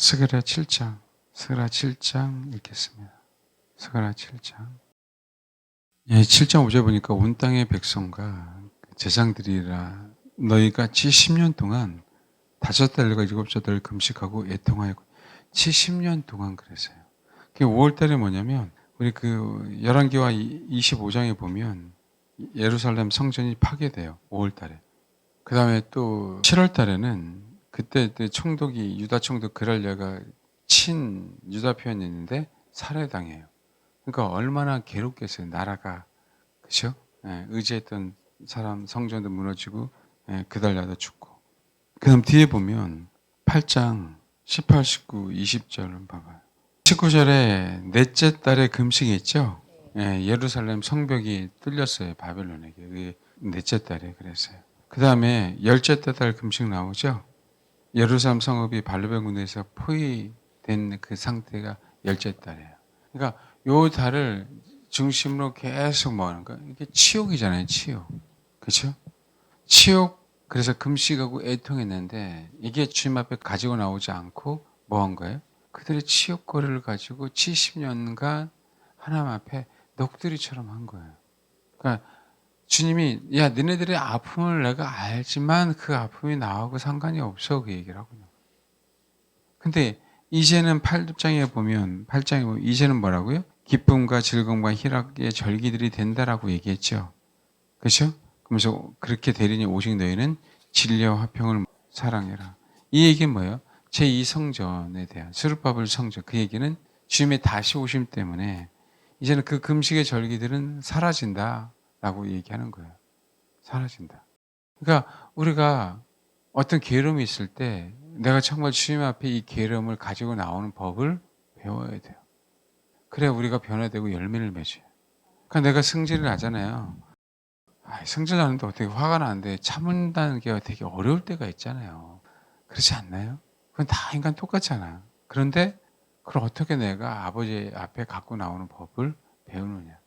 스가랴 7장, 스가랴 7장 읽겠습니다. 스가랴 7장. 예, 7장 5절 보니까 온 땅의 백성과 제사장들이라 너희가 70년 동안 5달과 7달 금식하고 애통하였고 70년 동안 그랬어요. 그게 5월 달에 뭐냐면 우리 그 열왕기와 25장에 보면 예루살렘 성전이 파괴돼요. 5월 달에. 그다음에 또 7월 달에는 그때 총독이 유다 총독 그랄랴가 친 유다 편이 있는데 살해당해요. 그러니까 얼마나 괴롭겠어요. 나라가. 그렇죠? 예, 의지했던 사람 성전도 무너지고 예, 그달랴도 죽고. 그다음 뒤에 보면 8장 18, 19, 20절을 봐봐요. 19절에 넷째 달에 금식이 있죠. 예, 예루살렘 성벽이 뚫렸어요. 바벨론에게. 그게 넷째 달에 그랬어요. 그 다음에 열째 달 금식 나오죠. 예루살렘 성읍이 발르벤 군대에서 포위된 그 상태가 열째 달이에요. 그러니까 요 달을 중심으로 계속 뭐 하는 거야? 이게 치욕이잖아요, 치욕. 그렇죠? 치욕, 그래서 금식하고 애통했는데 이게 주님 앞에 가지고 나오지 않고 뭐 한 거예요? 그들의 치욕거리를 가지고 70년간 하나님 앞에 넋두리처럼 한 거예요. 그러니까 주님이 야 너네들의 아픔을 내가 알지만 그 아픔이 나하고 상관이 없어 그 얘기를 하거든요. 근데 이제는 8장에 보면 이제는 뭐라고요? 기쁨과 즐거움과 희락의 절기들이 된다라고 얘기했죠. 그렇죠? 그러면서 그렇게 되리니 오직 너희는 진리와 화평을 사랑해라. 이 얘기는 뭐예요? 제2성전에 대한 스룹바벨 성전 그 얘기는 주님의 다시 오심 때문에 이제는 그 금식의 절기들은 사라진다라고 얘기하는 거예요. 사라진다. 그러니까 우리가 어떤 괴로움이 있을 때 내가 정말 주님 앞에 이 괴로움을 가지고 나오는 법을 배워야 돼요. 그래야 우리가 변화되고 열매를 맺어요. 그러니까 내가 승질을 나잖아요. 승질 나는데 어떻게 화가 나는데 참는다는 게 되게 어려울 때가 있잖아요. 그렇지 않나요? 그건 다 인간 똑같잖아. 그런데 그걸 어떻게 내가 아버지 앞에 갖고 나오는 법을 배우느냐.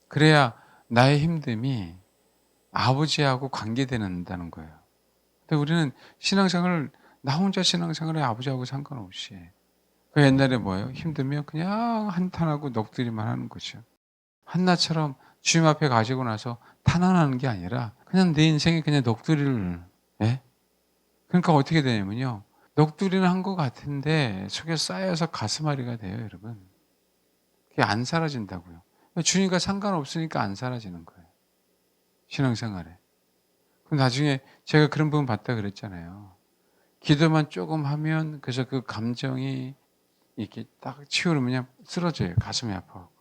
그래야 나의 힘듦이 아버지하고 관계된다는 거예요. 근데 우리는 신앙생활을 나 혼자 신앙생활에 아버지하고 상관없이 그 옛날에 뭐예요? 힘들면 그냥 한탄하고 넋두리만 하는 거죠. 한나처럼 주님 앞에 가지고 나서 탄환하는 게 아니라 그냥 내 인생에 그냥 넋두리를 예? 그러니까 어떻게 되냐면요. 넋두리는 한 것 같은데 속에 쌓여서 가슴앓이가 돼요, 여러분. 그게 안 사라진다고요. 주님과 상관없으니까 안 사라지는 거예요. 신앙생활에. 그럼 나중에 제가 그런 부분 봤다 그랬잖아요. 기도만 조금 하면 그래서 그 감정이 이렇게 딱 치유를 그냥 쓰러져요. 가슴이 아파하고.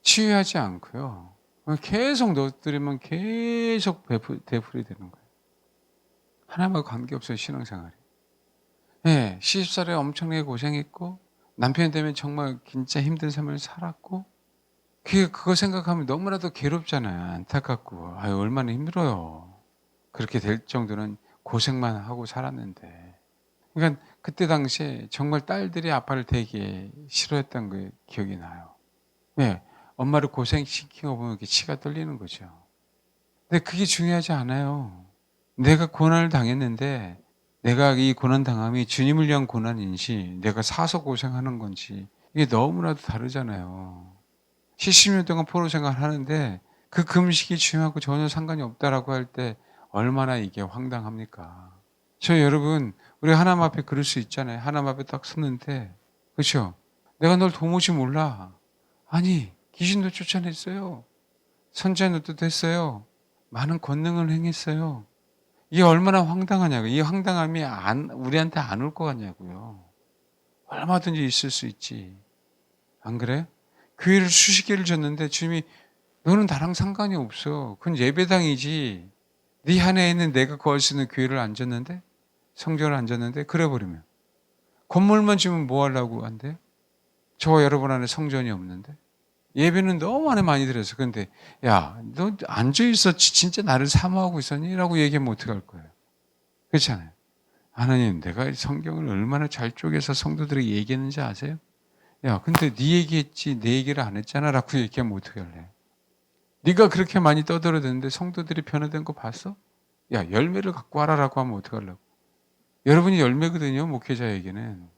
치유하지 않고요. 계속 넋두리면 계속 되풀이 되는 거예요. 하나님과 관계없어요, 신앙생활이. 예, 시집살이에 엄청나게 고생했고, 남편 때문에 정말 진짜 힘든 삶을 살았고, 그거 생각하면 너무나도 괴롭잖아요. 안타깝고. 아유, 얼마나 힘들어요. 그렇게 될 정도는 고생만 하고 살았는데. 그러니까 그때 당시에 정말 딸들이 아빠를 되게 싫어했던 게 기억이 나요. 네. 엄마를 고생시킨 거 보면 이렇게 치가 떨리는 거죠. 근데 그게 중요하지 않아요. 내가 고난을 당했는데 내가 이 고난 당함이 주님을 위한 고난인지 내가 사서 고생하는 건지 이게 너무나도 다르잖아요. 70년 동안 포로 생활하는데 그 금식이 주님하고 전혀 상관이 없다라고 할 때 얼마나 이게 황당합니까? 여러분 우리 하나님 앞에 그럴 수 있잖아요. 하나님 앞에 딱 섰는데 그렇죠? 내가 널 도무지 몰라. 아니 귀신도 쫓아냈어요. 선지자도 됐어요. 많은 권능을 행했어요. 이게 얼마나 황당하냐고. 이 황당함이 우리한테 안 올 것 같냐고요. 얼마든지 있을 수 있지. 안 그래? 교회를 수십 개를 줬는데 주님이 너는 나랑 상관이 없어. 그건 예배당이지. 네 안에 있는 내가 거할 수 있는 교회를 안 줬는데? 성전을 안 줬는데? 그래 버리면. 건물만 주면 뭐 하려고 한대요? 저와 여러분 안에 성전이 없는데? 예배는 너무 안에 많이 들었어. 근데 야, 너 앉아있어. 진짜 나를 사모하고 있었니? 라고 얘기하면 어떡할 거예요? 그렇잖아요. 하나님, 내가 성경을 얼마나 잘 쪼개서 성도들에게 얘기했는지 아세요? 야, 근데 네 얘기했지 내 얘기를 안 했잖아 라고 얘기하면 어떻게 할래? 네가 그렇게 많이 떠들어대는데 성도들이 변화된 거 봤어? 야, 열매를 갖고 와라라고 하면 어떡하려고? 여러분이 열매거든요, 목회자에게는.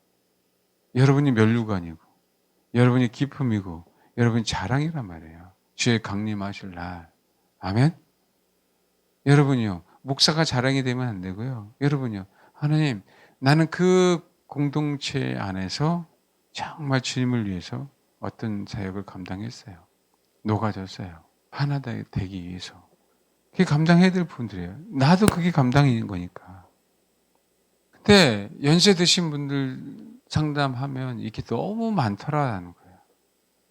여러분이 면류관이고, 여러분이 기품이고, 여러분이 자랑이란 말이에요. 주의 강림하실 날. 아멘? 여러분이요, 목사가 자랑이 되면 안 되고요. 여러분이요, 하나님, 나는 그 공동체 안에서 정말 주님을 위해서 어떤 사역을 감당했어요. 녹아졌어요. 하나 되기 위해서. 그게 감당해야 될 분들이에요. 나도 그게 감당인 거니까. 근데 연세 드신 분들 상담하면 이게 너무 많더라는 거예요.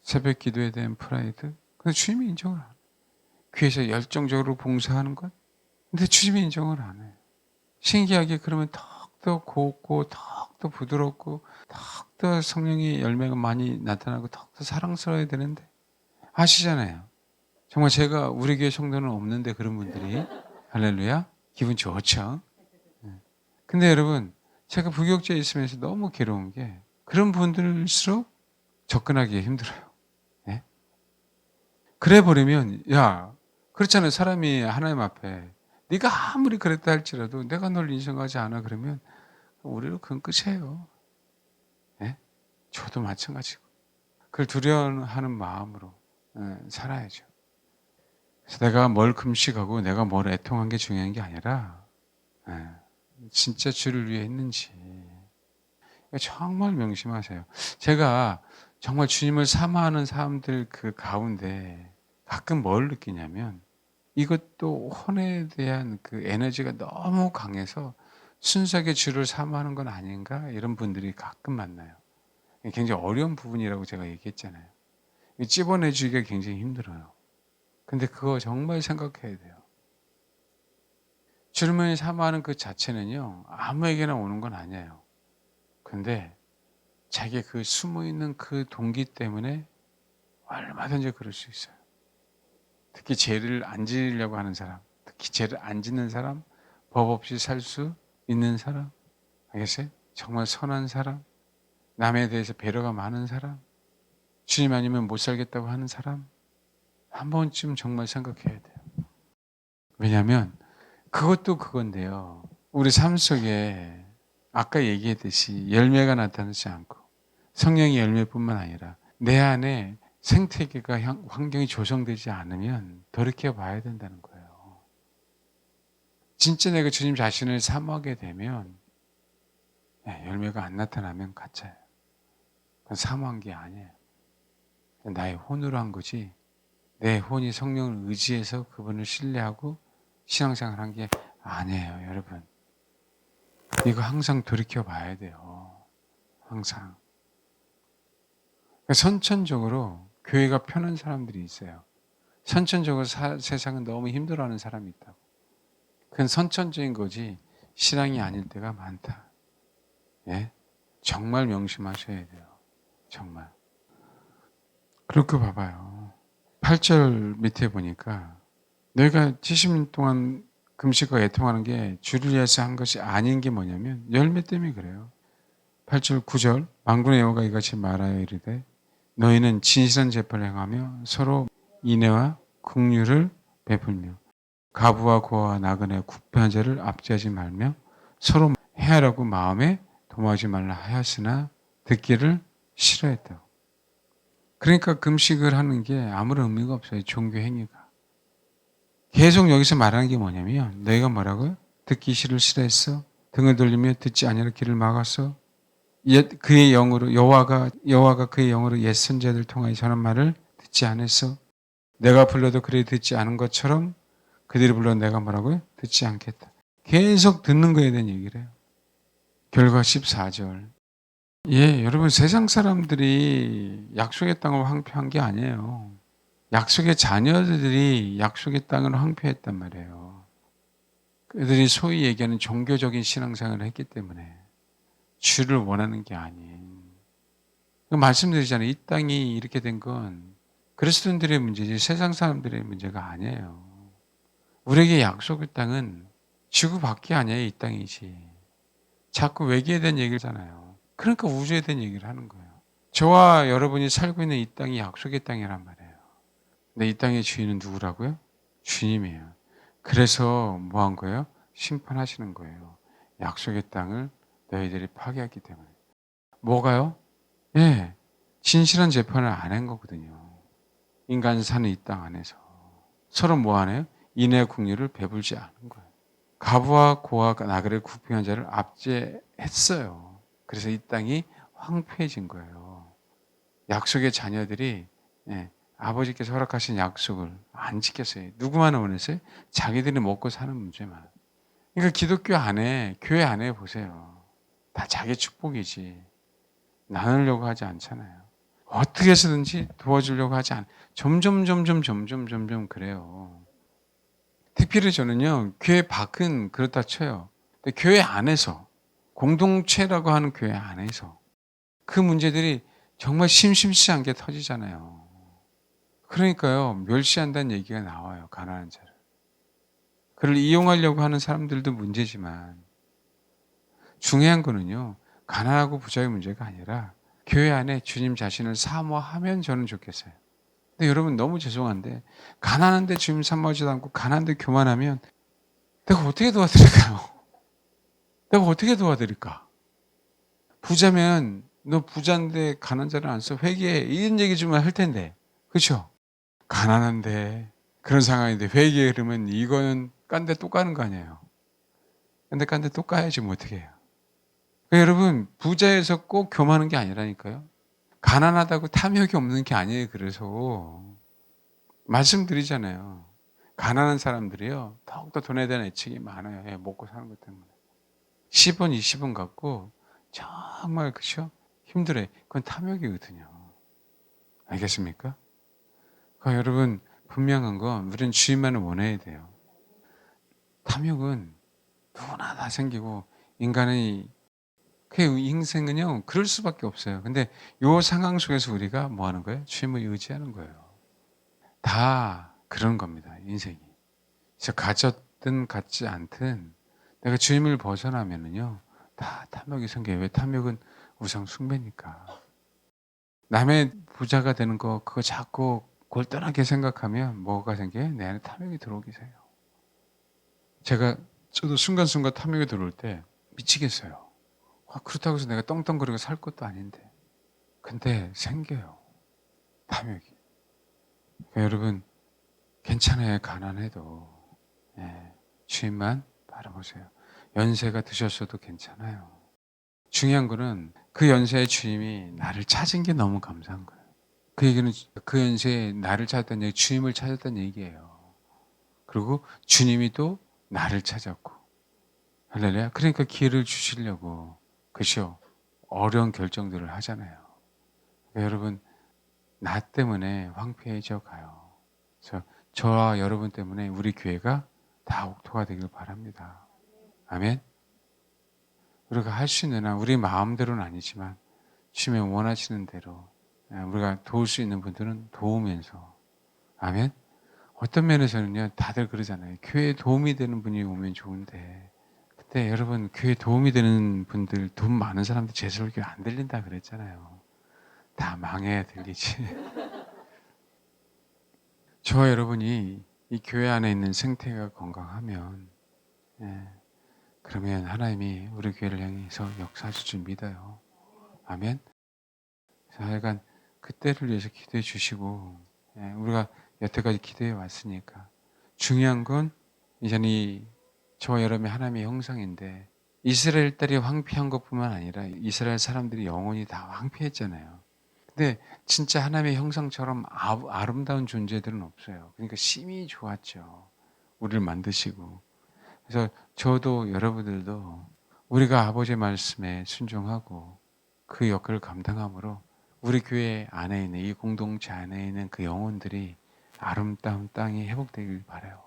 새벽 기도에 대한 프라이드. 근데 주님이 인정을 안 해요. 귀에서 열정적으로 봉사하는 것. 근데 주님이 인정을 안 해요. 신기하게 그러면 턱더 곱고 턱더 부드럽고 턱더 성령의 열매가 많이 나타나고 턱더 사랑스러워야 되는데 아시잖아요. 정말 제가 우리 교회 성도는 없는데 그런 분들이 할렐루야 기분 좋죠. 근데 여러분 제가 부교육자에 있으면서 너무 괴로운 게 그런 분들일수록 접근하기 힘들어요. 네? 그래 버리면 야 그렇잖아요. 사람이 하나님 앞에 네가 아무리 그랬다 할지라도 내가 널 인정하지 않아 그러면 우리로 그건 끝이에요. 네? 저도 마찬가지고 그걸 두려워하는 마음으로 살아야죠. 그래서 내가 뭘 금식하고 내가 뭘 애통한 게 중요한 게 아니라 진짜 주를 위해 했는지 정말 명심하세요. 제가 정말 주님을 사모하는 사람들 그 가운데 가끔 뭘 느끼냐면 이것도 혼에 대한 그 에너지가 너무 강해서 순수하게 주를 사모하는 건 아닌가 이런 분들이 가끔 만나요. 굉장히 어려운 부분이라고 제가 얘기했잖아요. 찝어내주기가 굉장히 힘들어요. 근데 그거 정말 생각해야 돼요. 주님을 사모하는 그 자체는요 아무에게나 오는 건 아니에요. 근데 자기 그 숨어있는 그 동기 때문에 얼마든지 그럴 수 있어요. 특히 죄를 안 지으려고 하는 사람, 특히 죄를 안 짓는 사람, 법 없이 살 수 있는 사람, 알겠어요? 정말 선한 사람, 남에 대해서 배려가 많은 사람, 주님 아니면 못 살겠다고 하는 사람, 한 번쯤 정말 생각해야 돼요. 왜냐하면 그것도 그건데요. 우리 삶 속에 아까 얘기했듯이 열매가 나타나지 않고 성령의 열매뿐만 아니라 내 안에 생태계가 환경이 조성되지 않으면 돌이켜 봐야 된다는 거예요. 진짜 내가 주님 자신을 사모하게 되면 열매가 안 나타나면 가짜예요. 그건 사모한 게 아니에요. 나의 혼으로 한 거지 내 혼이 성령을 의지해서 그분을 신뢰하고 신앙생활 한 게 아니에요. 여러분. 이거 항상 돌이켜 봐야 돼요. 항상. 그러니까 선천적으로 교회가 편한 사람들이 있어요. 선천적으로 세상은 너무 힘들어하는 사람이 있다고. 그건 선천적인 거지 신앙이 아닐 때가 많다. 예? 정말 명심하셔야 돼요. 정말. 그렇게 봐봐요. 8절 밑에 보니까 너희가 70년 동안 금식과 애통하는 게 주를 위해서 한 것이 아닌 게 뭐냐면 열매 때문에 그래요. 8절 9절 만군의 여호와가 이같이 말하여 이르되 너희는 진실한 재판을 행하며 서로 인애와 긍휼을 베풀며 가부와 고아와 나그네 국패한 자를 압제하지 말며 서로 해하라고 마음에 도모하지 말라 하였으나 듣기를 싫어했다. 그러니까 금식을 하는 게 아무런 의미가 없어요. 종교 행위가. 계속 여기서 말하는 게 뭐냐면 너희가 뭐라고요? 듣기 싫어했어. 등을 돌리며 듣지 아니하라 귀를 막았어. 그의 영으로 여호와가 그의 영으로 옛 선지자들 통하여 전한 말을 듣지 않았어. 내가 불러도 그들이 듣지 않은 것처럼 그들이 불러 내가 뭐라고요? 듣지 않겠다. 계속 듣는 거에 대한 얘기를 해요. 결과 14절. 예, 여러분 세상 사람들이 약속의 땅을 황폐한 게 아니에요. 약속의 자녀들이 약속의 땅을 황폐했단 말이에요. 그들이 소위 얘기하는 종교적인 신앙생활을 했기 때문에 주를 원하는 게 아닌. 말씀드리잖아요. 이 땅이 이렇게 된 건 그리스도인들의 문제지 세상 사람들의 문제가 아니에요. 우리에게 약속의 땅은 지구밖에 아니에요. 이 땅이지. 자꾸 외계에 대한 얘기를 하잖아요. 그러니까 우주에 대한 얘기를 하는 거예요. 저와 여러분이 살고 있는 이 땅이 약속의 땅이란 말이에요. 근데 이 땅의 주인은 누구라고요? 주님이에요. 그래서 뭐 한 거예요? 심판하시는 거예요. 약속의 땅을 너희들이 파괴했기 때문에. 뭐가요? 예, 진실한 재판을 안 한 거거든요. 인간 사는 이 땅 안에서 서로 뭐 하네요? 인의 국률을 배불지 않은 거예요. 가부와 고와 나그네 국평한 자를 압제했어요. 그래서 이 땅이 황폐해진 거예요. 약속의 자녀들이 예, 아버지께서 허락하신 약속을 안 지켰어요. 누구만 원했어요? 자기들이 먹고 사는 문제만. 그러니까 기독교 안에, 교회 안에 보세요. 다 자기 축복이지. 나누려고 하지 않잖아요. 어떻게 해서든지 도와주려고 하지 않아요. 점점 그래요. 특별히 저는요, 교회 밖은 그렇다 쳐요. 근데 교회 안에서, 공동체라고 하는 교회 안에서 그 문제들이 정말 심심치 않게 터지잖아요. 그러니까요, 멸시한다는 얘기가 나와요, 가난한 자를. 그를 이용하려고 하는 사람들도 문제지만, 중요한 거는요, 가난하고 부자의 문제가 아니라 교회 안에 주님 자신을 사모하면 저는 좋겠어요. 근데 여러분 너무 죄송한데 가난한데 주님 사모하지도 않고 가난한데 교만하면 내가 어떻게 도와드릴까요? 내가 어떻게 도와드릴까? 부자면 너 부자인데 가난한 자를 안 써 회개해 이런 얘기 좀 할 텐데 그렇죠? 가난한데 그런 상황인데 회개해 그러면 이거는 깐데 또 까는 거 아니에요? 근데 깐데 또 까야지 뭐 어떻게 해요? 그러니까 여러분 부자에서 꼭 교만한 게 아니라니까요. 가난하다고 탐욕이 없는 게 아니에요. 그래서 말씀드리잖아요. 가난한 사람들이요. 더욱더 돈에 대한 애착이 많아요. 예, 먹고 사는 것 때문에. 10원, 20원 갖고 정말 그죠? 힘들어요. 그건 탐욕이거든요. 알겠습니까? 그러니까 여러분 분명한 건 우리는 주님만을 원해야 돼요. 탐욕은 누구나 다 생기고 인간의 그 인생은요. 그럴 수밖에 없어요. 근데 요 상황 속에서 우리가 뭐 하는 거예요? 주님을 의지하는 거예요. 다 그런 겁니다. 인생이. 그래서 가졌든 갖지 않든 내가 주님을 벗어나면은요 다 탐욕이 생겨요. 왜 탐욕은 우상 숭배니까. 남의 부자가 되는 거 그거 자꾸 골똘하게 생각하면 뭐가 생겨요? 내 안에 탐욕이 들어오게 돼요. 저도 순간순간 탐욕이 들어올 때 미치겠어요. 그렇다고 해서 내가 떵떵거리고 살 것도 아닌데. 근데 생겨요. 탐욕이. 그러니까 여러분 괜찮아요. 가난해도. 예, 주님만 바라보세요. 연세가 드셨어도 괜찮아요. 중요한 거는 그 연세의 주님이 나를 찾은 게 너무 감사한 거예요. 그 얘기는 그 연세에 나를 찾았다는 얘기, 주님을 찾았다는 얘기예요. 그리고 주님이 또 나를 찾았고. 할렐루야. 그러니까 기회를 주시려고. 그죠? 어려운 결정들을 하잖아요. 그러니까 여러분, 나 때문에 황폐해져 가요. 그래서 저와 여러분 때문에 우리 교회가 다 옥토가 되길 바랍니다. 아멘. 우리가 할 수 있는 한 우리 마음대로는 아니지만 주님의 원하시는 대로 우리가 도울 수 있는 분들은 도우면서 아멘. 어떤 면에서는요 다들 그러잖아요. 교회에 도움이 되는 분이 오면 좋은데 그때 여러분 교회에 도움이 되는 분들 돈 많은 사람들 제 설교 안 들린다 그랬잖아요. 다 망해야 들리지. 저와 여러분이 이 교회 안에 있는 생태가 건강하면 예, 그러면 하나님이 우리 교회를 향해서 역사하실 줄 믿어요. 아멘. 하여간 그때를 위해서 기도해 주시고 우리가 여태까지 기도해 왔으니까 중요한 건 이제는 이 저와 여러분의 하나님의 형상인데 이스라엘 딸이 황폐한 것뿐만 아니라 이스라엘 사람들이 영혼이 다 황폐했잖아요. 근데 진짜 하나님의 형상처럼 아름다운 존재들은 없어요. 그러니까 심히 좋았죠. 우리를 만드시고. 그래서 저도 여러분들도 우리가 아버지의 말씀에 순종하고 그 역할을 감당함으로 우리 교회 안에 있는 이 공동체 안에 있는 그 영혼들이 아름다운 땅이 회복되길 바라요.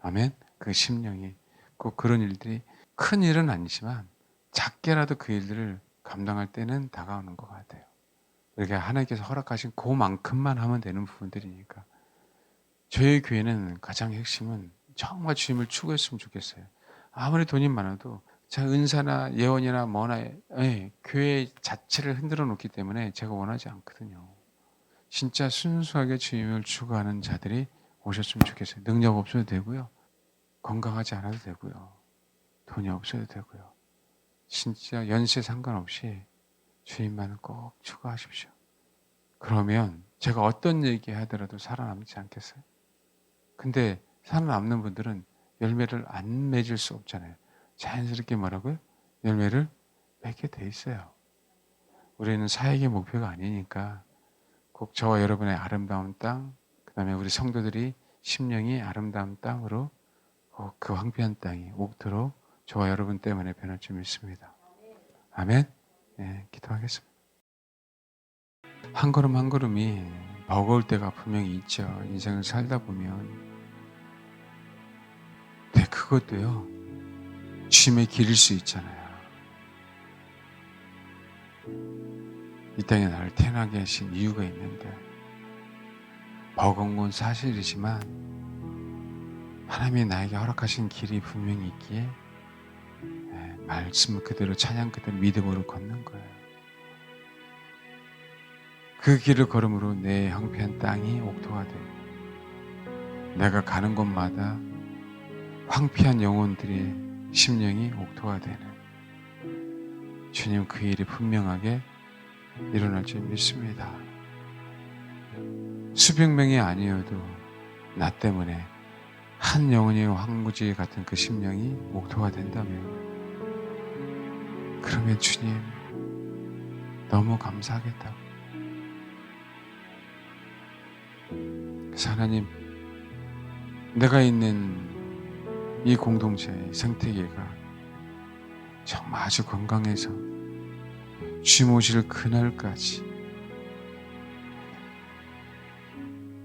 아멘. 그 심령이 꼭 그런 일들이 큰 일은 아니지만 작게라도 그 일들을 감당할 때는 다가오는 것 같아요. 우리가 하나님께서 허락하신 그만큼만 하면 되는 부분들이니까 저희 교회는 가장 핵심은 정말 주님을 추구했으면 좋겠어요. 아무리 돈이 많아도 자 은사나 예언이나 뭐나 교회 자체를 흔들어 놓기 때문에 제가 원하지 않거든요. 진짜 순수하게 주님을 추구하는 자들이 오셨으면 좋겠어요. 능력 없어도 되고요. 건강하지 않아도 되고요. 돈이 없어도 되고요. 진짜 연세 상관없이 주님만은 꼭 추구하십시오. 그러면 제가 어떤 얘기 하더라도 살아남지 않겠어요? 근데 살아남는 분들은 열매를 안 맺을 수 없잖아요. 자연스럽게 뭐라고요? 열매를 맺게 돼 있어요. 우리는 사역의 목표가 아니니까 꼭 저와 여러분의 아름다운 땅, 그 다음에 우리 성도들이 심령이 아름다운 땅으로 꼭 그 황폐한 땅이 옥토록 저와 여러분 때문에 변할 줄 믿습니다. 아멘. 네, 기도하겠습니다. 한 걸음 한 걸음이 버거울 때가 분명히 있죠. 인생을 살다 보면. 네, 그것도요, 주님의 길일 수 있잖아요. 이 땅에 나를 태어나게 하신 이유가 있는데, 버거운 건 사실이지만 하나님이 나에게 허락하신 길이 분명히 있기에 말씀 그대로, 찬양 그대로 믿음으로 걷는 거예요. 그 길을 걸음으로 내 황폐한 땅이 옥토가 되고, 내가 가는 곳마다 황폐한 영혼들의 심령이 옥토가 되는, 주님 그 일이 분명하게 일어날 줄 믿습니다. 수백 명이 아니어도 나 때문에 한 영혼이 황무지 같은 그 심령이 옥토가 된다면, 그러면 주님 너무 감사하겠다고. 그래서 하나님, 내가 있는 이 공동체의 생태계가 정말 아주 건강해서 주님 오실 그날까지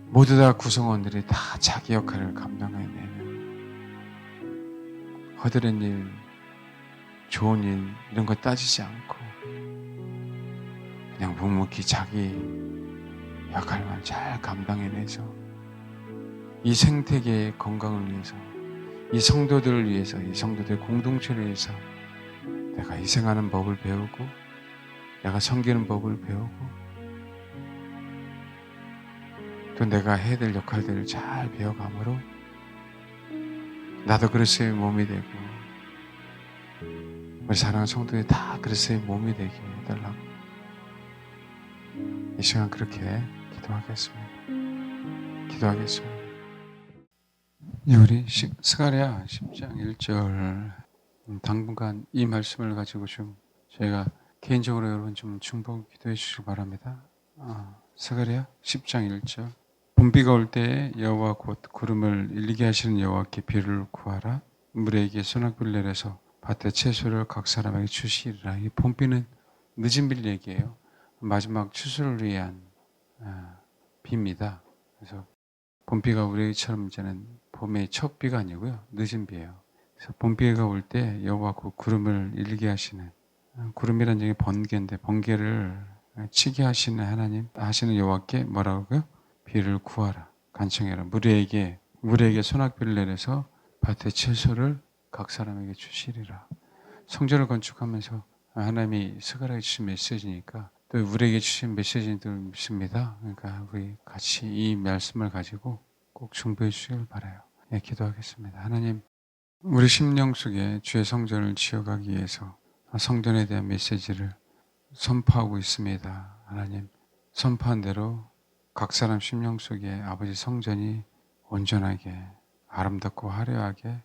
모두 다 구성원들이 다 자기 역할을 감당해내는, 허드렛 일, 좋은 일 이런 거 따지지 않고 그냥 묵묵히 자기 역할만 잘 감당해내서 이 생태계의 건강을 위해서, 이 성도들을 위해서, 이 성도들 공동체를 위해서 내가 희생하는 법을 배우고, 내가 섬기는 법을 배우고, 또 내가 해야 될 역할들을 잘 배워감으로 나도 그리스도의 몸이 되고 우리 사랑하는 성도들이 다 그리스도의 몸이 되게 해달라고 이 시간 그렇게 기도하겠습니다. 우리 스가랴 10장 1절 당분간 이 말씀을 가지고 좀 저희가 개인적으로 여러분 좀 중보 기도해 주시기 바랍니다. 스가랴 10장 1절 봄비가 올 때에 여호와 곧 구름을 일리게 하시는 여호와께 비를 구하라. 물에게 소낙비를 내려서 밭에 채소를 각 사람에게 주시리라. 이 봄비는 늦은 비를 얘기해요. 마지막 추수를 위한 비입니다. 그래서 봄비가 우리처럼 이제는 봄의 첫 비가 아니고요, 늦은 비예요. 그래서 봄비가 올 때 여호와 곧 구름을 일게 하시는, 구름이란 얘기 번개인데 번개를 치게 하시는 하나님, 하시는 여호와께 뭐라고요? 비를 구하라, 간청해라. 물에게 소낙비를 내려서 밭에 채소를 각 사람에게 주시리라. 성전을 건축하면서 하나님이 스가랴에 주신 메시지니까 또 우리에게 주신 메시지인 줄 믿습니다. 그러니까 우리 같이 이 말씀을 가지고 꼭 중보해 주시길 바라요. 예, 기도하겠습니다. 하나님, 우리 심령 속에 주의 성전을 지어가기 위해서 성전에 대한 메시지를 선포하고 있습니다. 하나님, 선포한 대로 각 사람 심령 속에 아버지 성전이 온전하게 아름답고 화려하게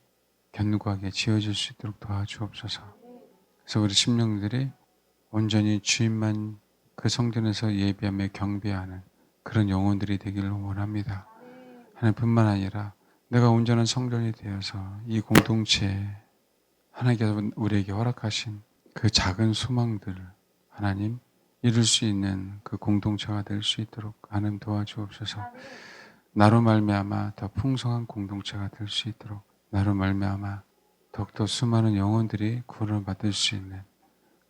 견고하게 지어질 수 있도록 도와주옵소서. 그래서 우리 심령들이 온전히 주님만 그 성전에서 예배하며 경배하는 그런 영혼들이 되기를 원합니다. 하나님뿐만 아니라 내가 온전한 성전이 되어서 이 공동체에 하나님께서 우리에게 허락하신 그 작은 소망들을 하나님 이룰 수 있는 그 공동체가 될 수 있도록 하나님 도와주옵소서. 나로 말미암아 더 풍성한 공동체가 될 수 있도록, 나로 말미암아 더욱더 수많은 영혼들이 구원을 받을 수 있는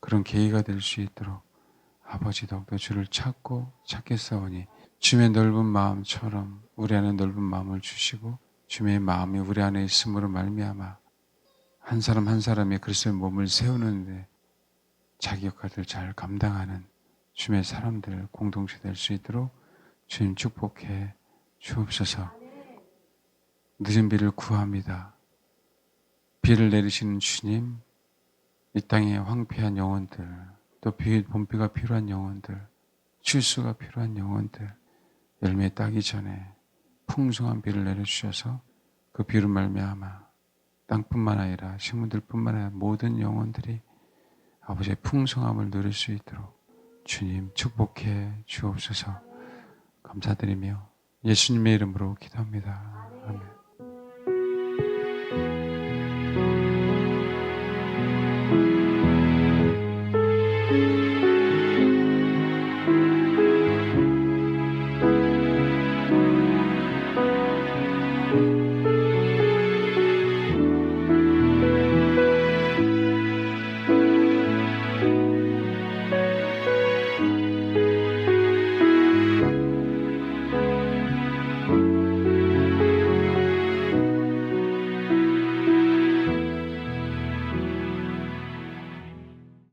그런 계기가 될 수 있도록 아버지 더욱더 주를 찾고 찾겠사오니 주의 넓은 마음처럼 우리 안에 넓은 마음을 주시고 주의 마음이 우리 안에 있음으로 말미암아 한 사람 한 사람이 그리스도의 몸을 세우는데 자기 역할을 잘 감당하는 주의 사람들 공동체 될 수 있도록 주님 축복해 주옵소서. 늦은 비를 구합니다. 비를 내리시는 주님, 이 땅에 황폐한 영혼들, 또 봄비가 필요한 영혼들, 칠수가 필요한 영혼들, 열매 따기 전에 풍성한 비를 내려주셔서 그 비로 말미암아 땅뿐만 아니라 식물들뿐만 아니라 모든 영혼들이 아버지의 풍성함을 누릴 수 있도록 주님 축복해 주옵소서. 감사드리며 예수님의 이름으로 기도합니다. 아멘.